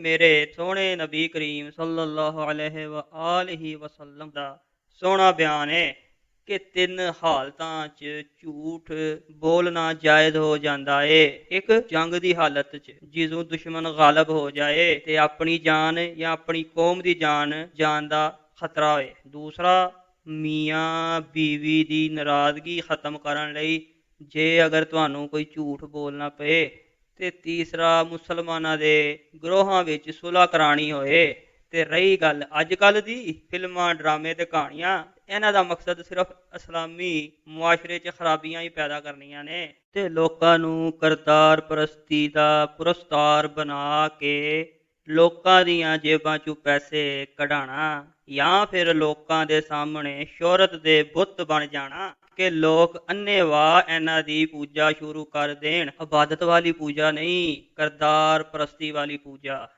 ਮੇਰੇ ਸੋਹਣੇ ਨਬੀ ਕਰੀਮ ਸੱਲੱਲਾਹੁ ਅਲੈਹਿ ਵਸੱਲਮ ਦਾ ਸੋਹਣਾ ਬਿਆਨ ਹੈ ਕਿ ਤਿੰਨ ਹਾਲਤਾਂ 'ਚ ਝੂਠ ਬੋਲਣਾ ਜਾਇਜ਼ ਹੋ ਜਾਂਦਾ ਏ। ਇੱਕ ਜੰਗ ਦੀ ਹਾਲਤ 'ਚ ਜਦੋਂ ਦੁਸ਼ਮਣ ਗਾਲਬ ਹੋ ਜਾਏ ਤੇ ਆਪਣੀ ਜਾਨ ਜਾਂ ਆਪਣੀ ਕੌਮ ਦੀ ਜਾਨ ਦਾ ਖਤਰਾ ਹੋਏ। ਦੂਸਰਾ, ਮੀਆਂ ਬੀਵੀ ਦੀ ਨਾਰਾਜ਼ਗੀ ਖ਼ਤਮ ਕਰਨ ਲਈ ਜੇ ਅਗਰ ਤੁਹਾਨੂੰ ਕੋਈ ਝੂਠ ਬੋਲਣਾ ਪਏ। ਤੇ ਤੀਸਰਾ, ਮੁਸਲਮਾਨਾਂ ਦੇ ਗਰੋਹਾਂ ਵਿੱਚ ਸੁਲ੍ਹਾ ਕਰਾਉਣੀ ਹੋਏ। ਤੇ ਰਹੀ ਗੱਲ ਅੱਜ ਕੱਲ੍ਹ ਦੀ ਫਿਲਮਾਂ, ਡਰਾਮੇ ਤੇ ਕਹਾਣੀਆਂ, ਇਹਨਾਂ ਦਾ ਮਕਸਦ ਸਿਰਫ ਇਸਲਾਮੀ ਮੁਆਸ਼ਰੇ 'ਚ ਖਰਾਬੀਆਂ ਹੀ ਪੈਦਾ ਕਰਨੀਆਂ ਨੇ ਤੇ ਲੋਕਾਂ ਨੂੰ ਕਰਤਾਰ ਪ੍ਰਸਤੀ ਦਾ ਪੁਰਸਤਾਰ ਬਣਾ ਕੇ ਲੋਕਾਂ ਦੀਆਂ ਜੇਬਾਂ 'ਚੋਂ ਪੈਸੇ ਕਢਾਉਣਾ ਜਾਂ ਫਿਰ ਲੋਕਾਂ ਦੇ ਸਾਹਮਣੇ ਸ਼ੋਹਰਤ ਦੇ ਬੁੱਤ ਬਣ ਜਾਣਾ ਕਿ ਲੋਕ ਅੰਨ੍ਹੇਵਾਹ ਇਹਨਾਂ ਦੀ ਪੂਜਾ ਸ਼ੁਰੂ ਕਰ ਦੇਣ। ਇਬਾਦਤ ਵਾਲੀ ਪੂਜਾ ਨਹੀਂ, ਕਰਤਾਰ ਪ੍ਰਸਤੀ ਵਾਲੀ ਪੂਜਾ।